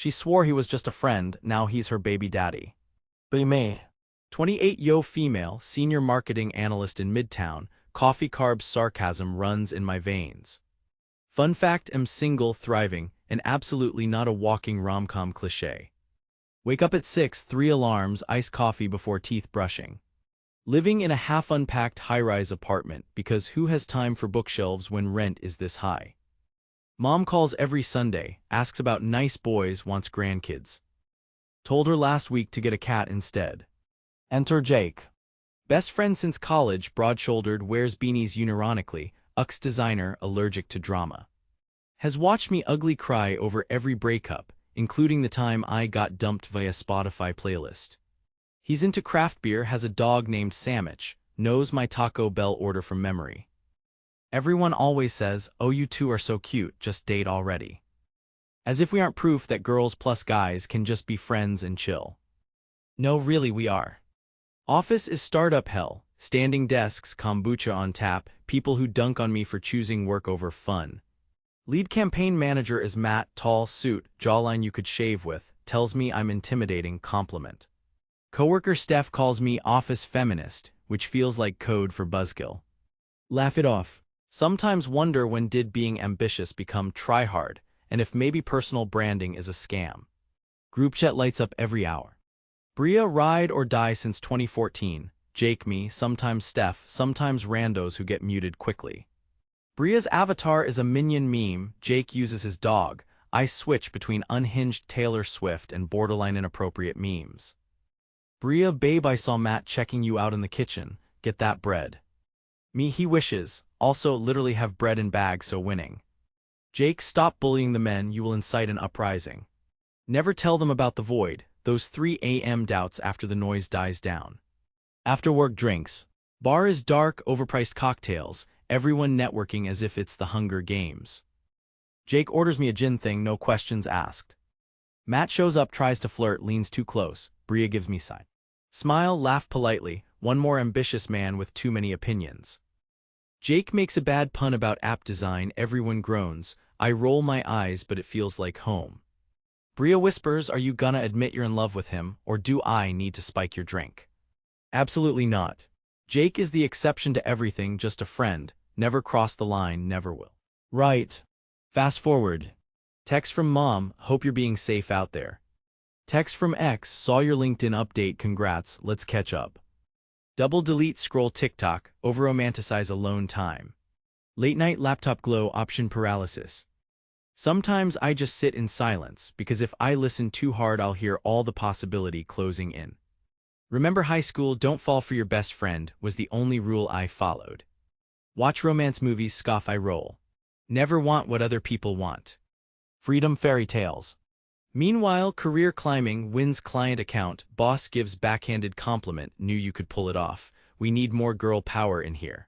She swore he was just a friend, now he's her baby daddy. Be me. 28-yo female, senior marketing analyst in Midtown, coffee carbs sarcasm runs in my veins. Fun fact, am single, thriving, and absolutely not a walking rom-com cliché. Wake up at 6, 3 alarms, iced coffee before teeth brushing. Living in a half-unpacked high-rise apartment because who has time for bookshelves when rent is this high? Mom calls every Sunday, asks about nice boys, wants grandkids. Told her last week to get a cat instead. Enter Jake. Best friend since college, broad-shouldered, wears beanies unironically, UX designer, allergic to drama. Has watched me ugly cry over every breakup, including the time I got dumped via Spotify playlist. He's into craft beer, has a dog named Sandwich, knows my Taco Bell order from memory. Everyone always says, oh you two are so cute, just date already. As if we aren't proof that girls plus guys can just be friends and chill. No, really we are. Office is startup hell, standing desks, kombucha on tap, people who dunk on me for choosing work over fun. Lead campaign manager is Matt, tall, suit, jawline you could shave with, tells me I'm intimidating, compliment. Coworker Steph calls me office feminist, which feels like code for buzzkill. Laugh it off. Sometimes wonder when did being ambitious become try-hard, and if maybe personal branding is a scam. Group chat lights up every hour. Bria ride or die since 2014, Jake me, sometimes Steph, sometimes randos who get muted quickly. Bria's avatar is a minion meme, Jake uses his dog, I switch between unhinged Taylor Swift and borderline inappropriate memes. Bria babe I saw Matt checking you out in the kitchen, get that bread. Me he wishes, also literally have bread in bag so winning. Jake stop bullying the men you will incite an uprising. Never tell them about the void, those 3 a.m. doubts after the noise dies down. After work drinks. Bar is dark, overpriced cocktails, everyone networking as if it's the Hunger Games. Jake orders me a gin thing, no questions asked. Matt shows up, tries to flirt, leans too close, Bria gives me side. Smile, laugh politely, one more ambitious man with too many opinions. Jake makes a bad pun about app design, everyone groans, I roll my eyes but it feels like home. Bria whispers, are you gonna admit you're in love with him, or do I need to spike your drink? Absolutely not. Jake is the exception to everything, just a friend, never crossed the line, never will. Right. Fast forward. Text from mom, hope you're being safe out there. Text from ex, saw your LinkedIn update, congrats, let's catch up. Double delete, scroll TikTok, over-romanticize alone time. Late night laptop glow, option paralysis. Sometimes I just sit in silence, because if I listen too hard I'll hear all the possibility closing in. Remember high school, don't fall for your best friend, was the only rule I followed. Watch romance movies, scoff I roll. Never want what other people want. Freedom fairy tales. Meanwhile, career climbing, wins client account, boss gives backhanded compliment, knew you could pull it off, we need more girl power in here.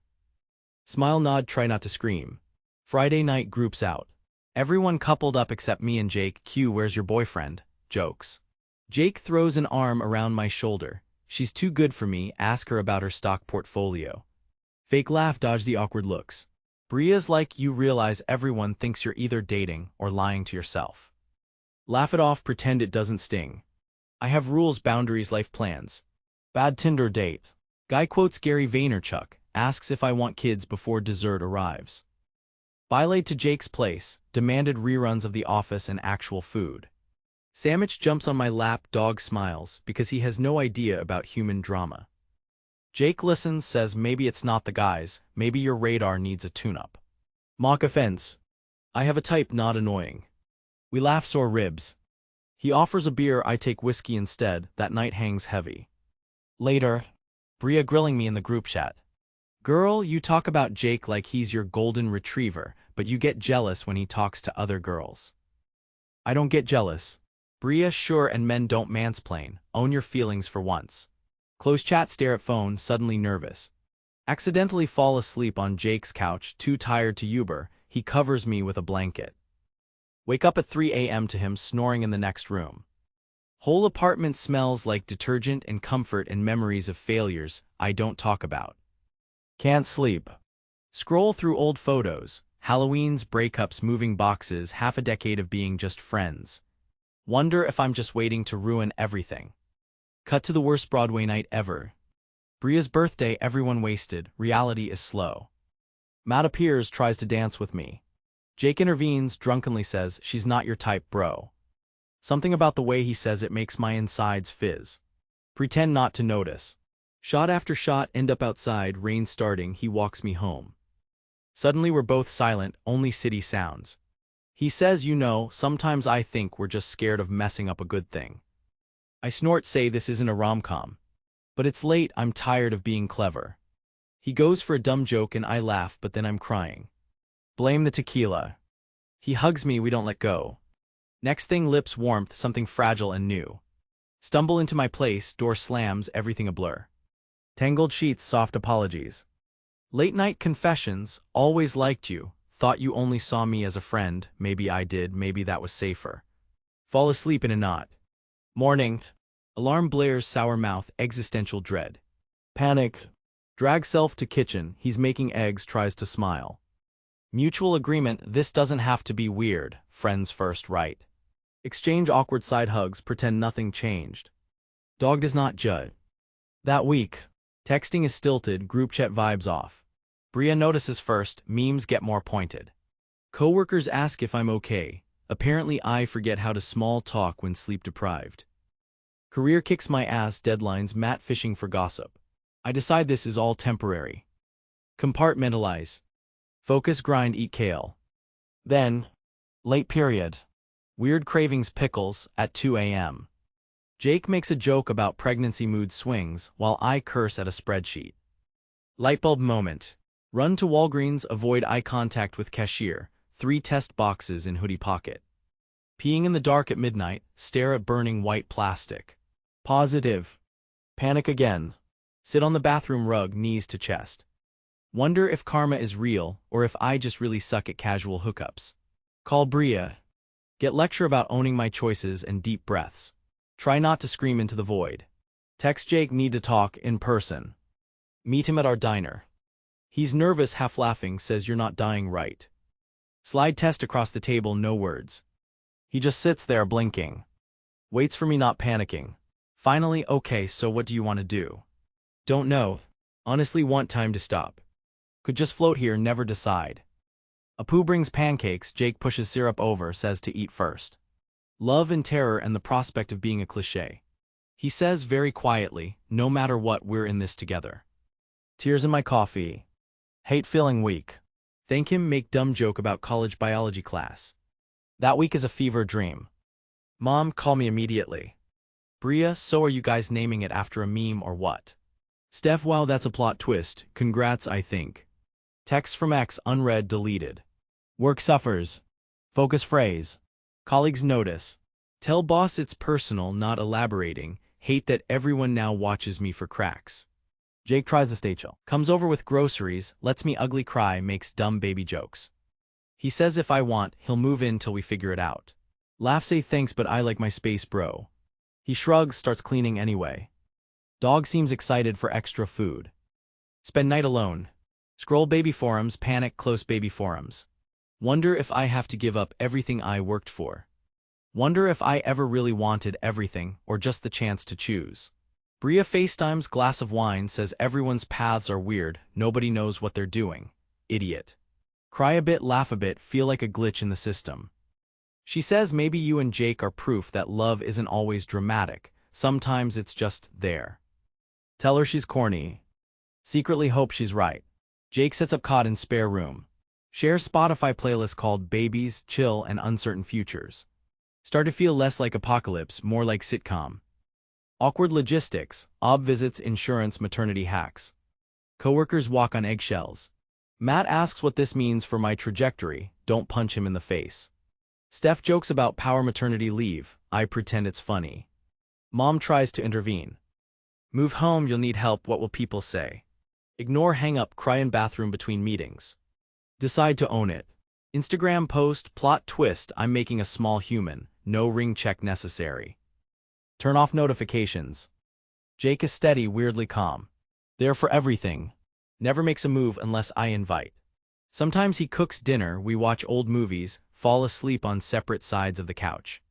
Smile nod, try not to scream. Friday night groups out. Everyone coupled up except me and Jake, Q where's your boyfriend? Jokes. Jake throws an arm around my shoulder, she's too good for me, ask her about her stock portfolio. Fake laugh, dodge the awkward looks. Bria's like, you realize everyone thinks you're either dating or lying to yourself. Laugh it off, pretend it doesn't sting. I have rules, boundaries, life plans. Bad Tinder date. Guy quotes Gary Vaynerchuk, asks if I want kids before dessert arrives. Bylaid to Jake's place, demanded reruns of The Office and actual food. Sandwich jumps on my lap, dog smiles, because he has no idea about human drama. Jake listens, says maybe it's not the guys, maybe your radar needs a tune-up. Mock offense. I have a type, not annoying. We laugh, sore ribs. He offers a beer, I take whiskey instead, that night hangs heavy. Later. Bria grilling me in the group chat. Girl, you talk about Jake like he's your golden retriever, but you get jealous when he talks to other girls. I don't get jealous. Bria, sure, and men don't mansplain, own your feelings for once. Close chat, stare at phone, suddenly nervous. Accidentally fall asleep on Jake's couch, too tired to Uber, he covers me with a blanket. Wake up at 3 a.m. to him snoring in the next room. Whole apartment smells like detergent and comfort and memories of failures I don't talk about. Can't sleep. Scroll through old photos, Halloween's, breakups, moving boxes, half a decade of being just friends. Wonder if I'm just waiting to ruin everything. Cut to the worst Broadway night ever. Bria's birthday, everyone wasted, reality is slow. Matt appears, tries to dance with me. Jake intervenes, drunkenly says, she's not your type, bro. Something about the way he says it makes my insides fizz. Pretend not to notice. Shot after shot end up outside, rain starting, he walks me home. Suddenly we're both silent, only city sounds. He says, you know, sometimes I think we're just scared of messing up a good thing. I snort, say this isn't a rom-com. But it's late, I'm tired of being clever. He goes for a dumb joke and I laugh, but then I'm crying. Blame the tequila. He hugs me, we don't let go. Next thing, lips, warmth, something fragile and new. Stumble into my place, door slams, everything a blur. Tangled sheets, soft apologies. Late night confessions, always liked you, thought you only saw me as a friend, maybe I did, maybe that was safer. Fall asleep in a knot. Morning. Alarm blares, sour mouth, existential dread. Panic. Drag self to kitchen, he's making eggs, tries to smile. Mutual agreement, this doesn't have to be weird, friends first, right? Exchange awkward side hugs, pretend nothing changed. Dog does not judge. That week. Texting is stilted, group chat vibes off. Bria notices first, memes get more pointed. Coworkers ask if I'm okay. Apparently I forget how to small talk when sleep deprived. Career kicks my ass, deadlines, Matt fishing for gossip. I decide this is all temporary. Compartmentalize. Focus, grind, eat kale. Then, late period. Weird cravings, pickles, at 2 a.m. Jake makes a joke about pregnancy mood swings, while I curse at a spreadsheet. Lightbulb moment. Run to Walgreens, avoid eye contact with cashier, 3 test boxes in hoodie pocket. Peeing in the dark at midnight, stare at burning white plastic. Positive. Panic again. Sit on the bathroom rug, knees to chest. Wonder if karma is real, or if I just really suck at casual hookups. Call Bria. Get lecture about owning my choices and deep breaths. Try not to scream into the void. Text Jake, need to talk, in person. Meet him at our diner. He's nervous, half laughing, says you're not dying right. Slide test across the table, no words. He just sits there blinking. Waits for me, not panicking. Finally, okay, so what do you want to do? Don't know. Honestly, want time to stop. Could just float here, never decide. Apu brings pancakes, Jake pushes syrup over, says to eat first. Love and terror and the prospect of being a cliché. He says very quietly, no matter what, we're in this together. Tears in my coffee. Hate feeling weak. Thank him, make dumb joke about college biology class. That week is a fever dream. Mom, call me immediately. Bria, so are you guys naming it after a meme or what? Steph, wow, that's a plot twist, congrats I think. Text from X, unread, deleted. Work suffers. Focus phrase. Colleagues notice. Tell boss it's personal, not elaborating. Hate that everyone now watches me for cracks. Jake tries to stay chill. Comes over with groceries, lets me ugly cry, makes dumb baby jokes. He says if I want, he'll move in till we figure it out. Laugh, say thanks but I like my space, bro. He shrugs, starts cleaning anyway. Dog seems excited for extra food. Spend night alone. Scroll baby forums, panic, close baby forums. Wonder if I have to give up everything I worked for. Wonder if I ever really wanted everything, or just the chance to choose. Bria FaceTimes, glass of wine, says everyone's paths are weird, nobody knows what they're doing. Idiot. Cry a bit, laugh a bit, feel like a glitch in the system. She says maybe you and Jake are proof that love isn't always dramatic, sometimes it's just there. Tell her she's corny. Secretly hope she's right. Jake sets up cot in spare room. Shares Spotify playlist called Babies, Chill, and Uncertain Futures. Start to feel less like apocalypse, more like sitcom. Awkward logistics, ob visits, insurance, maternity hacks. Coworkers walk on eggshells. Matt asks what this means for my trajectory, don't punch him in the face. Steph jokes about power maternity leave, I pretend it's funny. Mom tries to intervene. Move home, you'll need help, what will people say? Ignore, hang up, cry in bathroom between meetings. Decide to own it. Instagram post, plot twist, I'm making a small human, no ring check necessary. Turn off notifications. Jake is steady, weirdly calm. There for everything. Never makes a move unless I invite. Sometimes he cooks dinner, we watch old movies, fall asleep on separate sides of the couch.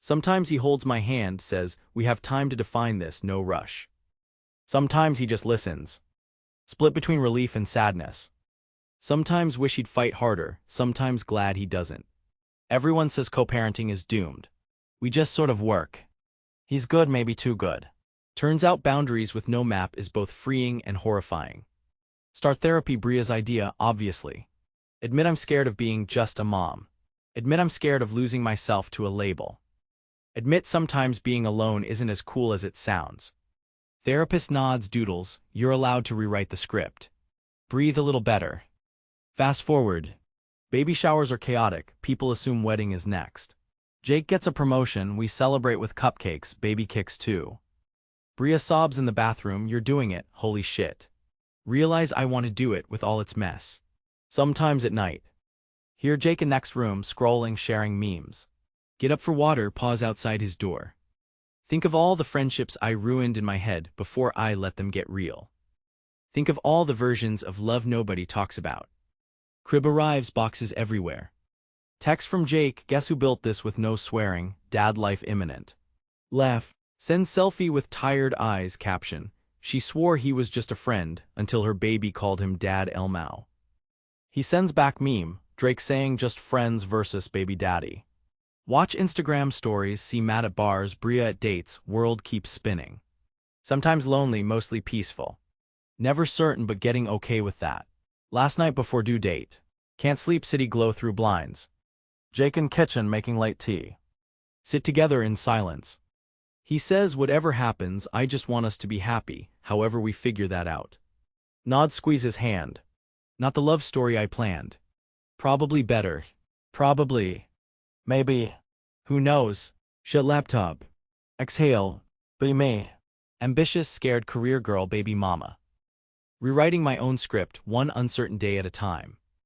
Sometimes he holds my hand, says, we have time to define this, no rush. Sometimes he just listens. Split between relief and sadness. Sometimes wish he'd fight harder, sometimes glad he doesn't. Everyone says co-parenting is doomed. We just sort of work. He's good, maybe too good. Turns out boundaries with no map is both freeing and horrifying. Start therapy, Bria's idea, obviously. Admit I'm scared of being just a mom. Admit I'm scared of losing myself to a label. Admit sometimes being alone isn't as cool as it sounds. Therapist nods, doodles, you're allowed to rewrite the script. Breathe a little better. Fast forward. Baby showers are chaotic, people assume wedding is next. Jake gets a promotion, we celebrate with cupcakes, baby kicks too. Bria sobs in the bathroom, you're doing it, holy shit. Realize I want to do it with all its mess. Sometimes at night. Hear Jake in next room, scrolling, sharing memes. Get up for water, pause outside his door. Think of all the friendships I ruined in my head before I let them get real. Think of all the versions of love nobody talks about. Crib arrives, boxes everywhere. Text from Jake, guess who built this with no swearing, dad life imminent. Laugh. Send selfie with tired eyes, caption. She swore he was just a friend until her baby called him Dad Elmau. He sends back meme, Drake saying just friends versus baby daddy. Watch Instagram stories, see Matt at bars, Bria at dates, world keeps spinning. Sometimes lonely, mostly peaceful. Never certain but getting okay with that. Last night before due date. Can't sleep, city glow through blinds. Jake in kitchen making late tea. Sit together in silence. He says whatever happens, I just want us to be happy, however we figure that out. Nod squeezes hand. Not the love story I planned. Probably better. Probably. Maybe. Who knows? Shut laptop. Exhale. Be me. Ambitious, scared career girl, baby mama. Rewriting my own script, one uncertain day at a time.